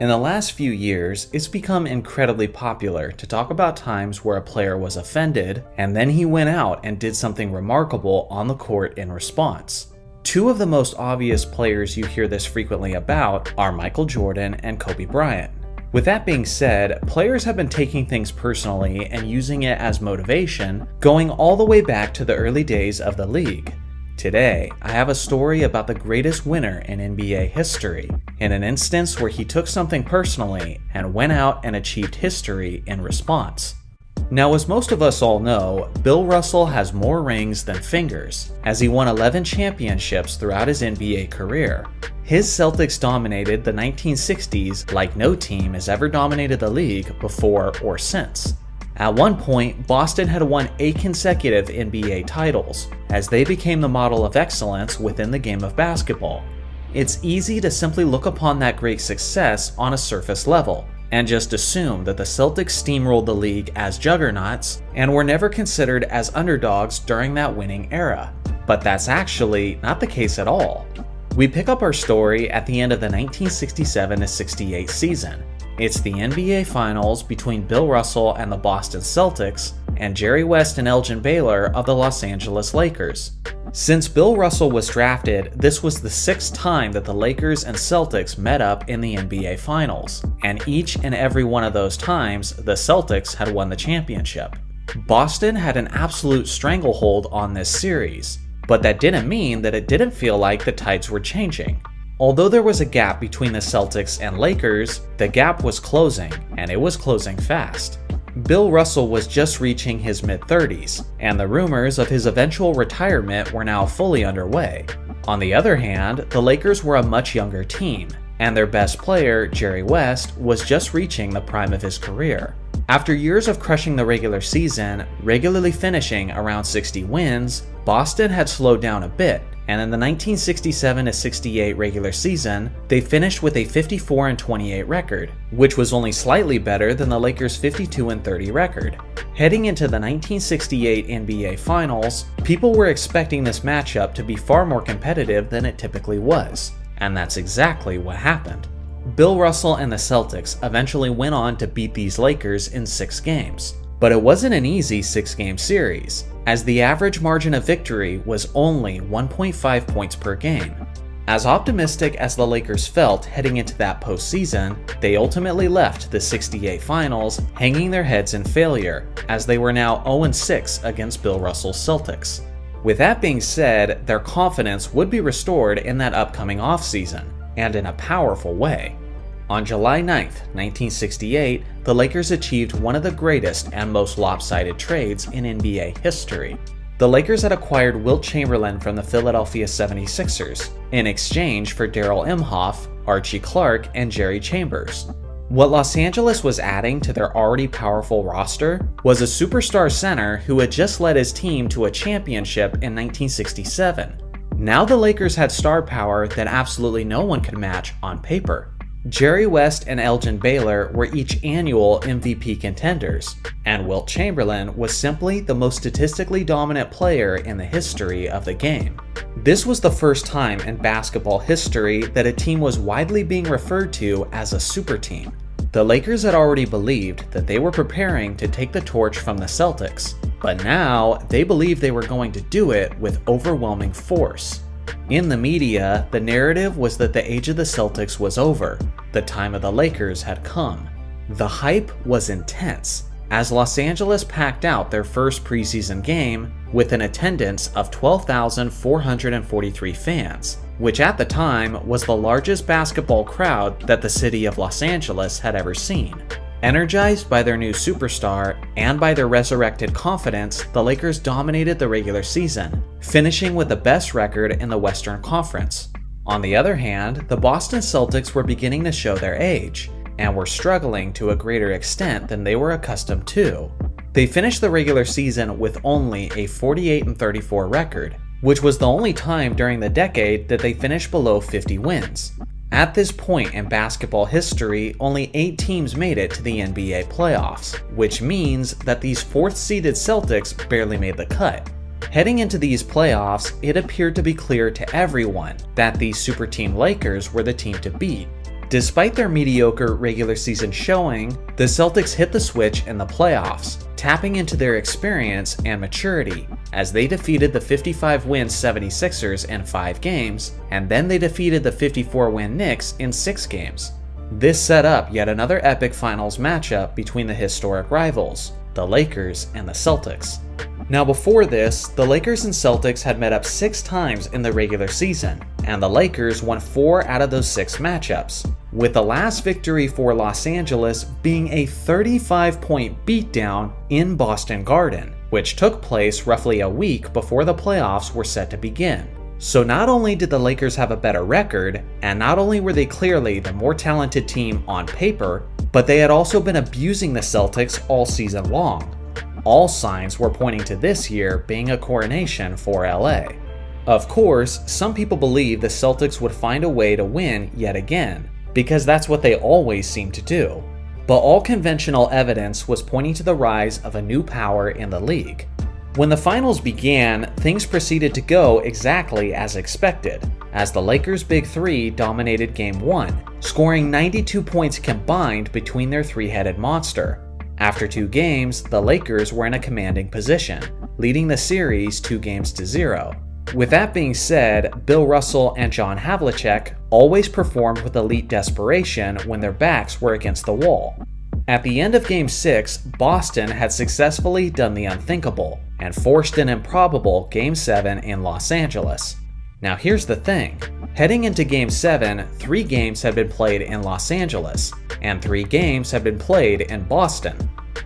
In the last few years, it's become incredibly popular to talk about times where a player was offended, and then he went out and did something remarkable on the court in response. Two of the most obvious players you hear this frequently about are Michael Jordan and Kobe Bryant. With that being said, players have been taking things personally and using it as motivation, going all the way back to the early days of the league. Today, I have a story about the greatest winner in NBA history, in an instance where he took something personally and went out and achieved history in response. Now, as most of us all know, Bill Russell has more rings than fingers, as he won 11 championships throughout his NBA career. His Celtics dominated the 1960s like no team has ever dominated the league before or since. At one point, Boston had won 8 consecutive NBA titles, as they became the model of excellence within the game of basketball. It's easy to simply look upon that great success on a surface level, and just assume that the Celtics steamrolled the league as juggernauts and were never considered as underdogs during that winning era. But that's actually not the case at all. We pick up our story at the end of the 1967-68 season. It's the NBA Finals between Bill Russell and the Boston Celtics, and Jerry West and Elgin Baylor of the Los Angeles Lakers. Since Bill Russell was drafted, this was the 6th time that the Lakers and Celtics met up in the NBA Finals, and each and every one of those times, the Celtics had won the championship. Boston had an absolute stranglehold on this series, but that didn't mean that it didn't feel like the tides were changing. Although there was a gap between the Celtics and Lakers, the gap was closing, and it was closing fast. Bill Russell was just reaching his mid-30s, and the rumors of his eventual retirement were now fully underway. On the other hand, the Lakers were a much younger team, and their best player, Jerry West, was just reaching the prime of his career. After years of crushing the regular season, regularly finishing around 60 wins, Boston had slowed down a bit, and in the 1967-68 regular season, they finished with a 54-28 record, which was only slightly better than the Lakers' 52-30 record. Heading into the 1968 NBA Finals, people were expecting this matchup to be far more competitive than it typically was, and that's exactly what happened. Bill Russell and the Celtics eventually went on to beat these Lakers in 6 games. But it wasn't an easy 6-game series, as the average margin of victory was only 1.5 points per game. As optimistic as the Lakers felt heading into that postseason, they ultimately left the 68 Finals hanging their heads in failure, as they were now 0-6 against Bill Russell's Celtics. With that being said, their confidence would be restored in that upcoming offseason, and in a powerful way. On July 9, 1968, the Lakers achieved one of the greatest and most lopsided trades in NBA history. The Lakers had acquired Wilt Chamberlain from the Philadelphia 76ers in exchange for Darrell Imhoff, Archie Clark, and Jerry Chambers. What Los Angeles was adding to their already powerful roster was a superstar center who had just led his team to a championship in 1967. Now the Lakers had star power that absolutely no one could match on paper. Jerry West and Elgin Baylor were each annual MVP contenders, and Wilt Chamberlain was simply the most statistically dominant player in the history of the game. This was the first time in basketball history that a team was widely being referred to as a super team. The Lakers had already believed that they were preparing to take the torch from the Celtics, but now they believed they were going to do it with overwhelming force. In the media, the narrative was that the age of the Celtics was over. The time of the Lakers had come. The hype was intense, as Los Angeles packed out their first preseason game with an attendance of 12,443 fans, which at the time was the largest basketball crowd that the city of Los Angeles had ever seen. Energized by their new superstar and by their resurrected confidence, the Lakers dominated the regular season, finishing with the best record in the Western Conference. On the other hand, the Boston Celtics were beginning to show their age, and were struggling to a greater extent than they were accustomed to. They finished the regular season with only a 48-34 record, which was the only time during the decade that they finished below 50 wins. At this point in basketball history, only 8 teams made it to the NBA playoffs, which means that these 4th-seeded Celtics barely made the cut. Heading into these playoffs, it appeared to be clear to everyone that these super team Lakers were the team to beat. Despite their mediocre regular season showing, the Celtics hit the switch in the playoffs, tapping into their experience and maturity, as they defeated the 55-win 76ers in 5 games, and then they defeated the 54-win Knicks in 6 games. This set up yet another epic finals matchup between the historic rivals, the Lakers and the Celtics. Now before this, the Lakers and Celtics had met up 6 times in the regular season, and the Lakers won 4 out of those 6 matchups, with the last victory for Los Angeles being a 35-point beatdown in Boston Garden, which took place roughly a week before the playoffs were set to begin. So not only did the Lakers have a better record, and not only were they clearly the more talented team on paper, but they had also been abusing the Celtics all season long. All signs were pointing to this year being a coronation for LA. Of course, some people believe the Celtics would find a way to win yet again, because that's what they always seem to do. But all conventional evidence was pointing to the rise of a new power in the league. When the finals began, things proceeded to go exactly as expected, as the Lakers' Big Three dominated Game 1, scoring 92 points combined between their three-headed monster. After 2 games, the Lakers were in a commanding position, leading the series 2-0. With that being said, Bill Russell and John Havlicek always performed with elite desperation when their backs were against the wall. At the end of Game 6, Boston had successfully done the unthinkable and forced an improbable Game 7 in Los Angeles. Now here's the thing. Heading into Game 7, 3 games had been played in Los Angeles, and 3 games had been played in Boston.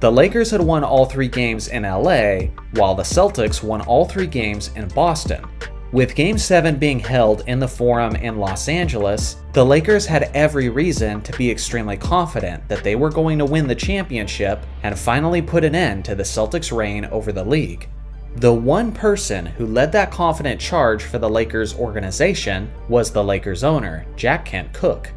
The Lakers had won all 3 games in LA, while the Celtics won all 3 games in Boston. With Game 7 being held in the Forum in Los Angeles, the Lakers had every reason to be extremely confident that they were going to win the championship and finally put an end to the Celtics' reign over the league. The one person who led that confident charge for the Lakers organization was the Lakers owner, Jack Kent Cooke.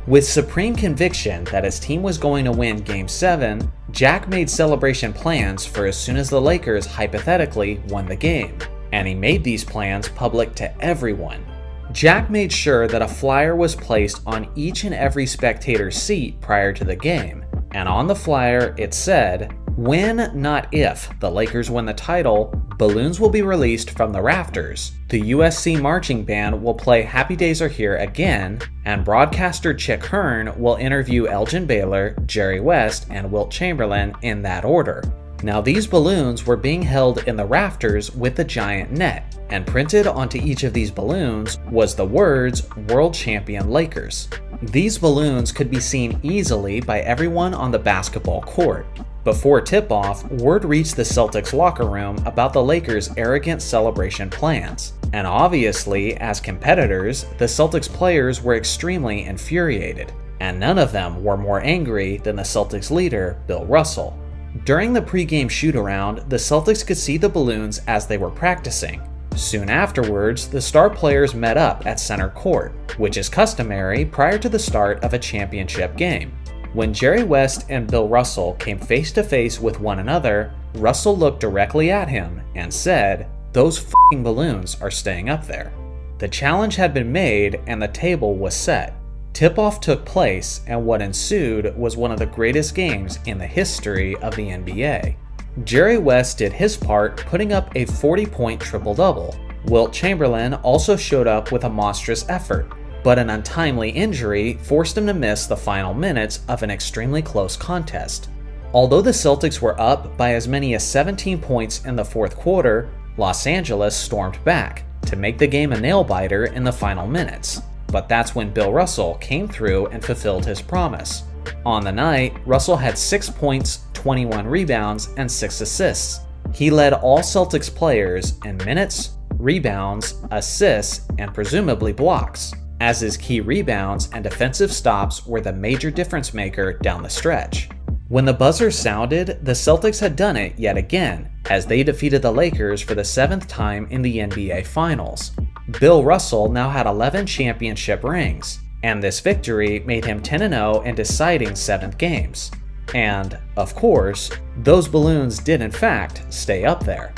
With supreme conviction that his team was going to win Game 7, Jack made celebration plans for as soon as the Lakers hypothetically won the game, and he made these plans public to everyone. Jack made sure that a flyer was placed on each and every spectator's seat prior to the game, and on the flyer it said, "When, not if, the Lakers win the title, balloons will be released from the rafters, the USC marching band will play Happy Days Are Here again, and broadcaster Chick Hearn will interview Elgin Baylor, Jerry West, and Wilt Chamberlain in that order." Now these balloons were being held in the rafters with the giant net, and printed onto each of these balloons was the words "World Champion Lakers." These balloons could be seen easily by everyone on the basketball court. Before tip-off, word reached the Celtics locker room about the Lakers' arrogant celebration plans. And obviously, as competitors, the Celtics players were extremely infuriated. And none of them were more angry than the Celtics leader, Bill Russell. During the pre-game shoot-around, the Celtics could see the balloons as they were practicing. Soon afterwards, the star players met up at center court, which is customary prior to the start of a championship game. When Jerry West and Bill Russell came face to face with one another, Russell looked directly at him and said, "Those f***ing balloons are staying up there." The challenge had been made and the table was set. Tip-off took place, and what ensued was one of the greatest games in the history of the NBA. Jerry West did his part, putting up a 40-point triple-double. Wilt Chamberlain also showed up with a monstrous effort, but an untimely injury forced him to miss the final minutes of an extremely close contest. Although the Celtics were up by as many as 17 points in the fourth quarter, Los Angeles stormed back to make the game a nail-biter in the final minutes. But that's when Bill Russell came through and fulfilled his promise. On the night, Russell had 6 points, 21 rebounds, and 6 assists. He led all Celtics players in minutes, rebounds, assists, and presumably blocks, as his key rebounds and defensive stops were the major difference maker down the stretch. When the buzzer sounded, the Celtics had done it yet again, as they defeated the Lakers for the 7th time in the NBA Finals. Bill Russell now had 11 championship rings, and this victory made him 10-0 in deciding 7th games. And, of course, those balloons did in fact stay up there.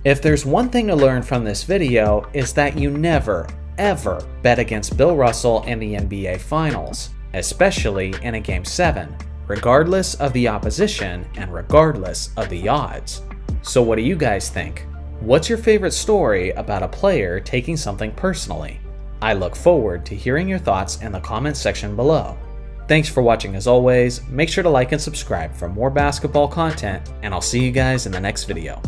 If there's one thing to learn from this video, is that you never, ever bet against Bill Russell in the NBA Finals. especially in a Game 7, regardless of the opposition and regardless of the odds. So what do you guys think? What's your favorite story about a player taking something personally? I look forward to hearing your thoughts in the comments section below. Thanks for watching as always, make sure to like and subscribe for more basketball content, and I'll see you guys in the next video.